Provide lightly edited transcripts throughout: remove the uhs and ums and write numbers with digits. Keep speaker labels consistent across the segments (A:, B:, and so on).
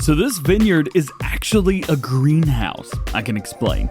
A: So this vineyard is actually a greenhouse. I can explain.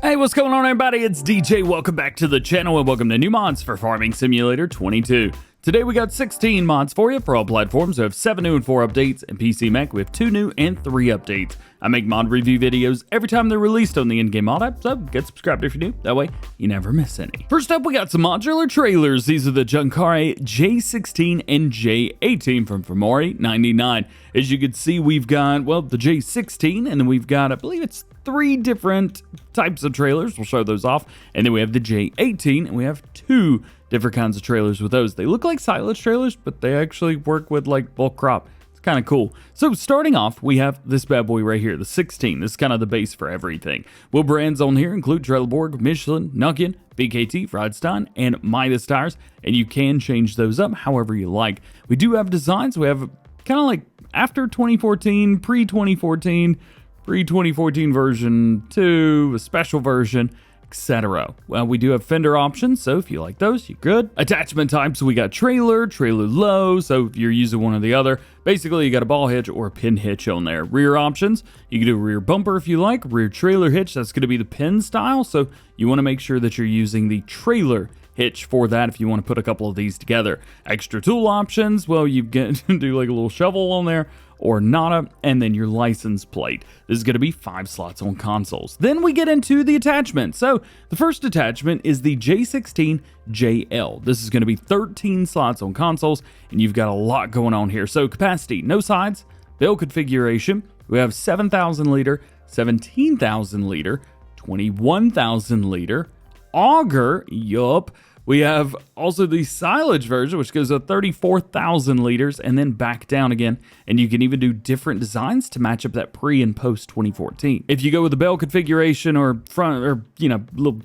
A: Hey, what's going on everybody? It's DJ. Welcome back to the channel and welcome to new mods for Farming Simulator 22. Today we got 16 mods for you for all platforms. We have 7 new and 4 updates, and PC Mac we have 2 new and 3 updates. I make mod review videos every time they're released on the in-game mod app, so get subscribed if you're new. That way you never miss any. First up, we got some modular trailers. These are the Junkkari J16 and J18 from Ferrari 99. As you can see, we've got, well, the J16, and then we've got, I believe it's 3 different types of trailers. We'll show those off. And then we have the J18, and we have 2 different kinds of trailers with those. They look like silage trailers, but they actually work with like bulk crop. It's kind of cool. So starting off, we have this bad boy right here, the 16. This is kind of the base for everything. Well, brands on here include Trelleborg, Michelin, Nokian, BKT, Friedstein, and Midas tires, and you can change those up however you like. We do have designs. We have kind of like after 2014, pre-2014, pre-2014 version 2, a special version, etc. Well, we do have fender options, so if you like those, you're good. Attachment types, we got trailer, trailer low, so if you're using one or the other, basically you got a ball hitch or a pin hitch on there. Rear options, you can do a rear bumper if you like, rear trailer hitch, that's going to be the pin style, so you want to make sure that you're using the trailer hitch for that if you want to put a couple of these together. Extra tool options, well, you get to do like a little shovel on there, or nada, and then your license plate. This is going to be 5 slots on consoles. Then we get into the attachment. So the first attachment is the J16-JL. This is going to be 13 slots on consoles, and you've got a lot going on here. So capacity, no sides, bale configuration, we have 7,000 liter, 17,000 liter, 21,000 liter, auger, yup. We have also the silage version, which goes to 34,000 liters and then back down again. And you can even do different designs to match up that pre and post 2014. If you go with the bale configuration or front or, you know, little,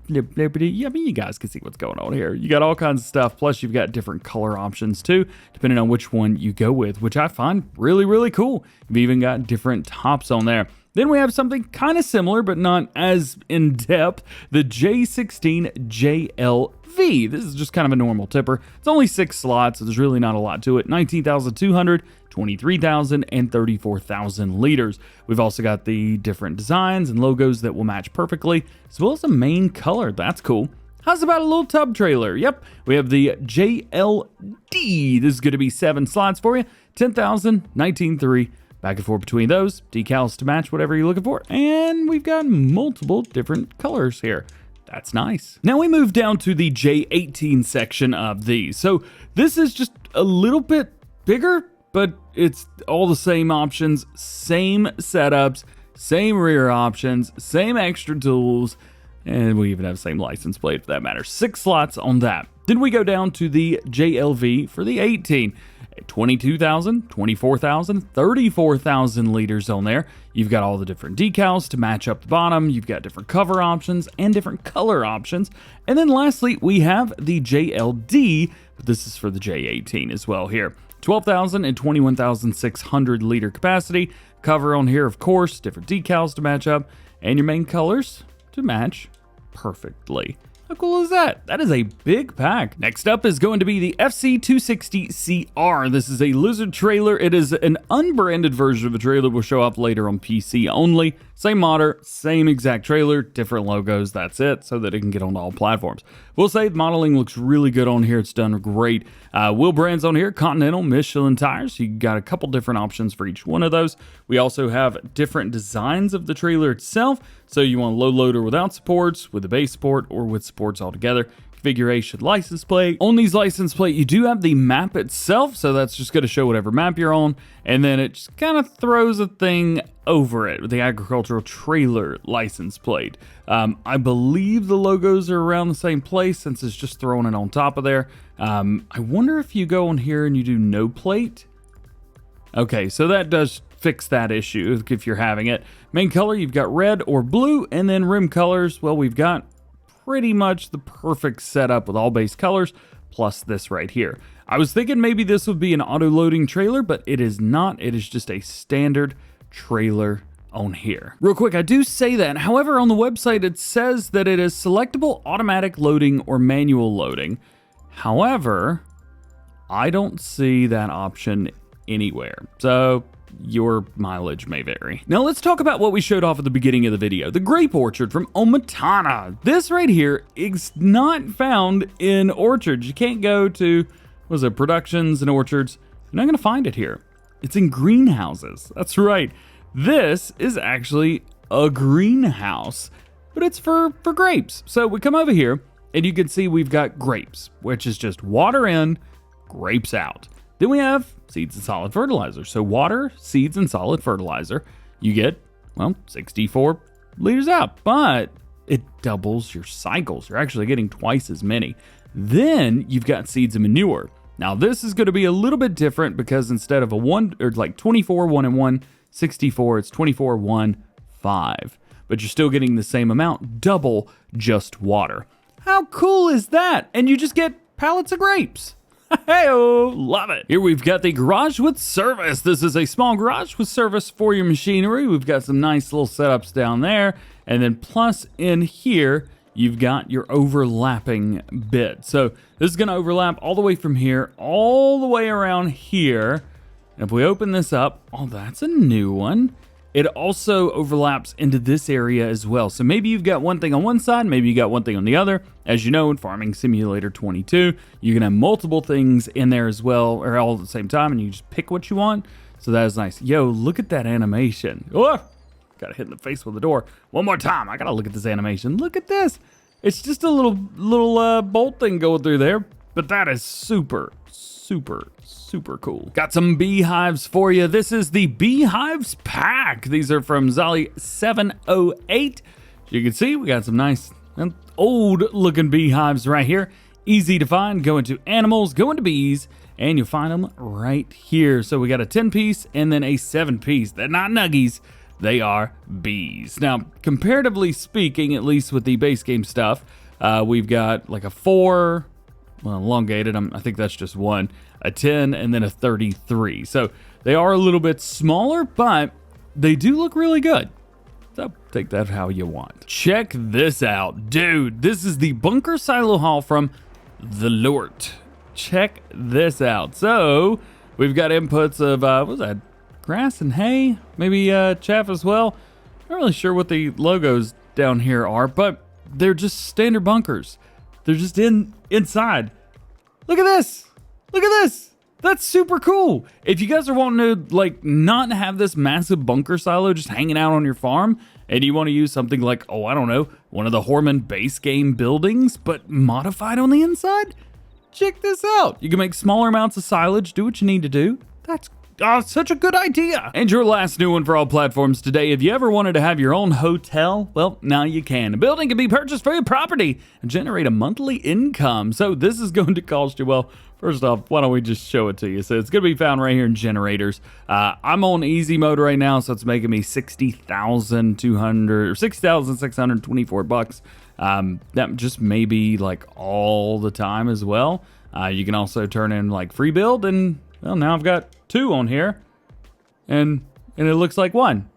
A: I mean, you guys can see what's going on here. You got all kinds of stuff. Plus you've got different color options too, depending on which one you go with, which I find really, really cool. You've even got different tops on there. Then we have something kind of similar, but not as in-depth, the J16-JLV. This is just kind of a normal tipper. It's only 6 slots, so there's really not a lot to it. 19,200, 23,000, and 34,000 liters. We've also got the different designs and logos that will match perfectly, as well as a main color. That's cool. How's about a little tub trailer? Yep, we have the JLD. This is going to be 7 slots for you. 10,000, 19,300. Back and forth between those, decals to match whatever you're looking for, and we've got multiple different colors here. That's nice. Now we move down to the J18 section of these. So this is just a little bit bigger, but it's all the same options, same setups, same rear options, same extra tools, and we even have the same license plate for that matter. 6 slots on that. Then we go down to the JLV for the 18. 22,000, 24,000, 34,000 liters on there. You've got all the different decals to match up the bottom. You've got different cover options and different color options. And then lastly, we have the JLD, but this is for the J18 as well here. 12,000 and 21,600 liter capacity. Cover on here, of course, different decals to match up, and your main colors to match perfectly. How cool is that? That is a big pack. Next up is going to be the FC260CR. This is a lizard trailer. It is an unbranded version of a trailer. We'll show up later on PC only. Same modder, same exact trailer, different logos. That's it, so that it can get on all platforms. We'll say the modeling looks really good on here. It's done great. Wheel brands on here, Continental, Michelin tires. You got a couple different options for each one of those. We also have different designs of the trailer itself. So you want a low loader without supports, with a base support, or with supports altogether. Configuration, license plate. On these license plate, you do have the map itself, so that's just going to show whatever map you're on, and then it just kind of throws a thing over it with the agricultural trailer license plate. I believe the logos are around the same place since it's just throwing it on top of there. I wonder if you go on here and you do no plate. Okay, so that does fix that issue if you're having it. Main color, you've got red or blue, and then rim colors, well, we've got pretty much the perfect setup with all base colors, plus this right here. I was thinking maybe this would be an auto-loading trailer, but it is not. It is just a standard trailer on here. Real quick, I do say that. However, on the website, it says that it is selectable automatic loading or manual loading. However, I don't see that option anywhere. So your mileage may vary. Now let's talk about what we showed off at the beginning of the video, the Grape Orchard from Omatana. This right here is not found in orchards. You can't go to, what is it, productions and orchards. You're not gonna find it here. It's in greenhouses. That's right. This is actually a greenhouse, but it's for grapes. So we come over here and you can see we've got grapes, which is just water in, grapes out. Then we have seeds and solid fertilizer. So water, seeds, and solid fertilizer, you get, well, 64 liters out, but it doubles your cycles. You're actually getting twice as many. Then you've got seeds and manure. Now this is going to be a little bit different because instead of a 24, 1 and 1, 64, it's 24, 1, 5. But you're still getting the same amount, double just water. How cool is that? And you just get pallets of grapes. Hey-oh, love it. Here we've got the garage with service. This is a small garage with service for your machinery. We've got some nice little setups down there. And then plus in here, you've got your overlapping bit. So this is gonna overlap all the way from here, all the way around here. And if we open this up, oh, that's a new one. It also overlaps into this area as well. So maybe you've got one thing on one side, maybe you got one thing on the other. As you know, in Farming Simulator 22, you can have multiple things in there as well, or all at the same time, and you just pick what you want. So that is nice. Yo, look at that animation. Oh, got hit in the face with the door. One more time, I gotta look at this animation. Look at this. It's just a little bolt thing going through there, but that is super cool. Got some beehives for you. This is the Beehives Pack. These are from ZMAJ. You can see we got some nice old looking beehives right here. Easy to find. Go into animals, go into bees, and you'll find them right here. So we got a 10-piece and then a 7-piece. They're not nuggies. They are bees. Now, comparatively speaking, at least with the base game stuff, we've got like a 4, well, elongated, I think that's just 1, a 10, and then a 33. So they are a little bit smaller, but they do look really good. So take that how you want. Check this out. Dude, this is the bunker silo haul from the Lort. Check this out. So we've got inputs of, what was that? Grass and hay? Maybe chaff as well? Not really sure what the logos down here are, but they're just standard bunkers. They're just inside. Look at this. Look at this. That's super cool. If you guys are wanting to like not have this massive bunker silo just hanging out on your farm, and you want to use something like, oh, I don't know, one of the Horman base game buildings, but modified on the inside, check this out. You can make smaller amounts of silage, do what you need to do. That's such a good idea. And your last new one for all platforms today. If you ever wanted to have your own hotel, well, now you can. A building can be purchased for your property and generate a monthly income. So this is going to cost you, well, first off, why don't we just show it to you? So it's going to be found right here in generators. I'm on easy mode right now, so it's making me $60,624. That just may be like all the time as well. You can also turn in like free build, and well, now I've got 2 on here, and it looks like 1.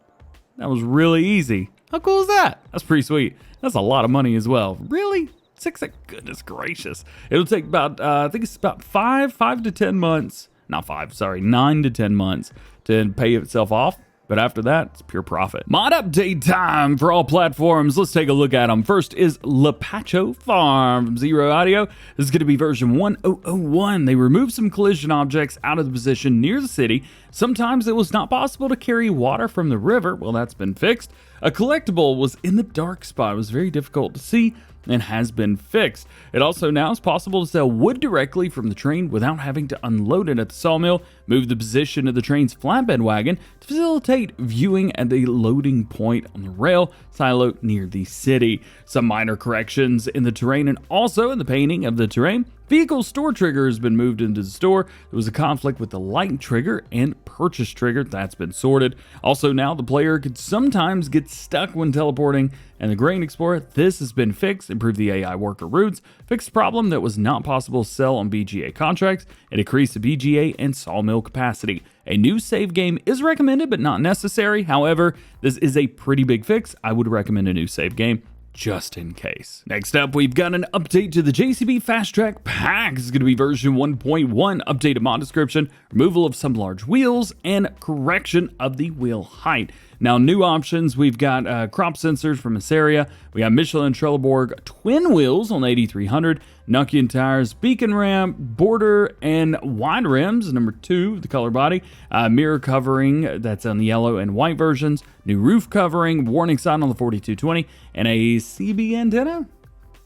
A: That was really easy. How cool is that? That's pretty sweet. That's a lot of money as well. Really? 6? Goodness gracious. It'll take about, I think it's about 5 to 10 months. Not 5, sorry, 9 to 10 months to pay itself off. But after that, it's pure profit. Mod update time for all platforms. Let's take a look at them. First is Lapacho Farm from Zero Audio. This is going to be version 1001. They removed some collision objects out of the position near the city. Sometimes it was not possible to carry water from the river. Well, that's been fixed. A collectible was in the dark spot. It was very difficult to see and has been fixed. It also now is possible to sell wood directly from the train without having to unload it at the sawmill. Move the position of the train's flatbed wagon to facilitate viewing at the loading point on the rail silo near the city. Some minor corrections in the terrain and also in the painting of the terrain. Vehicle store trigger has been moved into the store. There was a conflict with the light trigger and purchase trigger. That's been sorted. Also now the player could sometimes get stuck when teleporting, and the Grain Explorer, this has been fixed. Improved the AI worker routes. Fixed a problem that was not possible to sell on BGA contracts. It increased the BGA and sawmill capacity. A new save game is recommended but not necessary. However, this is a pretty big fix. I would recommend a new save game. just in case. Next up, we've got an update to the JCB Fastrac Pack. This is going to be version 1.1, updated mod description, removal of some large wheels, and correction of the wheel height. Now, new options, we've got crop sensors from Massey, we got Michelin Trelleborg twin wheels on 8300, Nokian tires, beacon ramp, border, and wide rims, number 2, the color body, mirror covering, that's on the yellow and white versions, new roof covering, warning sign on the 4220, and a CB antenna?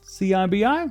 A: CIBI?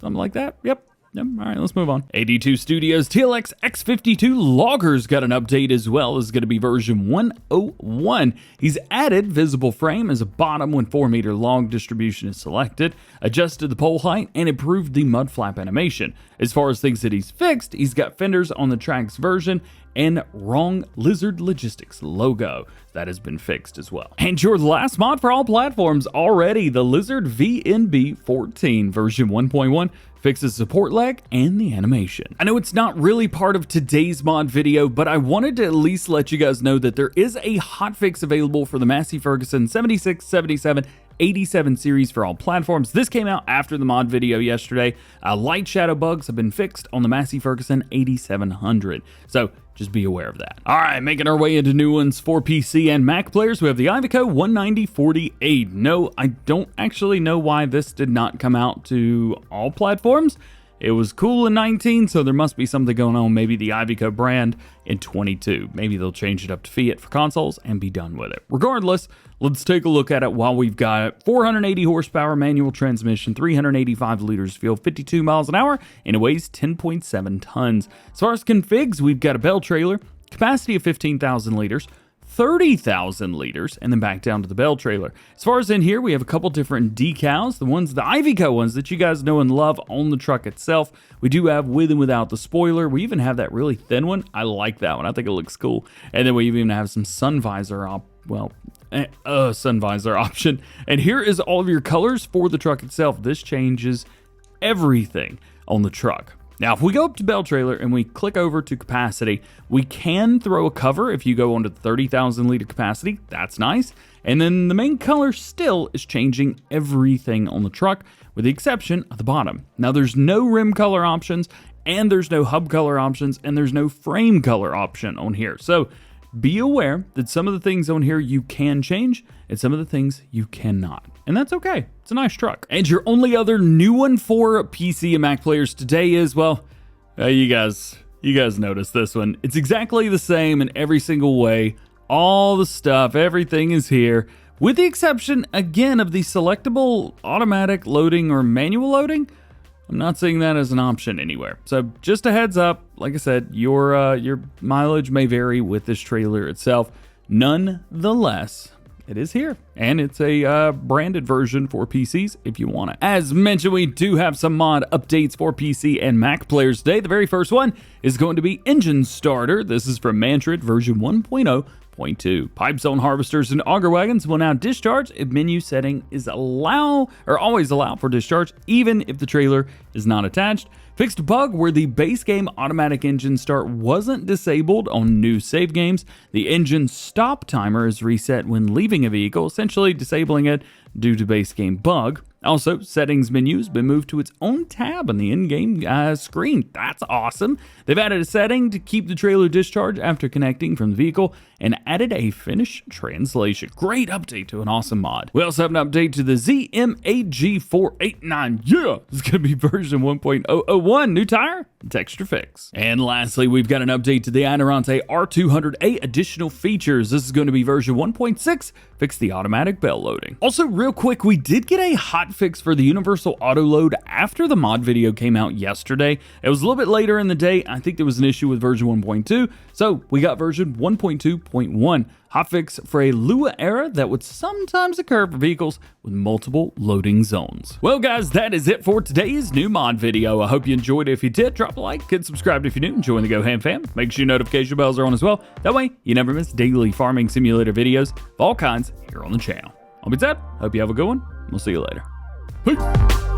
A: Something like that? Yep. All right, let's move on. 82 Studios TLX X52 Logger's got an update as well. This is going to be version 101. He's added visible frame as a bottom when 4-meter long distribution is selected, adjusted the pole height, and improved the mud flap animation. As far as things that he's fixed, he's got fenders on the Trax version and wrong Lizard Logistics logo. That has been fixed as well. And your last mod for all platforms already, the Lizard VNB 14 version 1.1. Fixes support leg and the animation. I know it's not really part of today's mod video, but I wanted to at least let you guys know that there is a hotfix available for the Massey Ferguson 76, 77, 87 series for all platforms. This came out after the mod video yesterday. Light shadow bugs have been fixed on the Massey Ferguson 8700. So just be aware of that. All right, making our way into new ones for PC and Mac players. We have the Iveco 19048. No, I don't actually know why this did not come out to all platforms. It was cool in 19, so there must be something going on. Maybe the Iveco brand in 22. Maybe they'll change it up to Fiat for consoles and be done with it. Regardless, let's take a look at it while we've got 480 horsepower manual transmission, 385 liters fuel, 52 miles an hour, and it weighs 10.7 tons. As far as configs, we've got a bell trailer, capacity of 15,000 liters, 30,000 liters, and then back down to the bell trailer. As far as in here, we have a couple different decals, the Iveco ones that you guys know and love on the truck itself. We do have with and without the spoiler. We even have that really thin one. I like that one. I think it looks cool. And then we even have some sun visor sun visor option. And here is all of your colors for the truck itself. This changes everything on the truck. Now, if we go up to bell trailer and we click over to capacity, we can throw a cover if you go onto the 30,000 liter capacity. That's nice. And then the main color still is changing everything on the truck with the exception of the bottom. Now, there's no rim color options and there's no hub color options and there's no frame color option on here. So be aware that some of the things on here you can change and some of the things you cannot. And that's okay. It's a nice truck. And your only other new one for PC and Mac players today is, well, you guys noticed this one. It's exactly the same in every single way. All the stuff, everything is here, with the exception, again, of the selectable automatic loading or manual loading. I'm not seeing that as an option anywhere. So just a heads up, like I said, your mileage may vary with this trailer itself. Nonetheless, it is here, and it's a branded version for PCs if you want it. As mentioned, we do have some mod updates for PC and Mac players today. The very first one is going to be engine starter. This is from Mantrid version 1.0.2. Pipe zone harvesters and auger wagons will now discharge if menu setting is always allow for discharge, even if the trailer is not attached. Fixed a bug where the base game automatic engine start wasn't disabled on new save games. The engine stop timer is reset when leaving a vehicle, essentially disabling it due to base game bug. Also, settings menu has been moved to its own tab on the in-game screen. That's awesome. They've added a setting to keep the trailer discharged after connecting from the vehicle and added a Finnish translation. Great update to an awesome mod. We also have an update to the ZMAJ 489. Yeah, this is going to be version 1.001. New tire, texture fix. And lastly, we've got an update to the Adurante R200A additional features. This is going to be version 1.6. Fix the automatic bell loading. Also, real quick, we did get a hot fix for the universal autoload after the mod video came out yesterday. It was a little bit later in the day. I think there was an issue with version 1.2, so we got version 1.2.1. Hotfix for a Lua error that would sometimes occur for vehicles with multiple loading zones. Well guys, that is it for today's new mod video. I hope you enjoyed it. If you did, drop a like, hit subscribe if you're new, and join the GoHam fam. Make sure your notification bells are on as well. That way you never miss daily farming simulator videos of all kinds here on the channel. All being said, hope you have a good one. We'll see you later. Peace.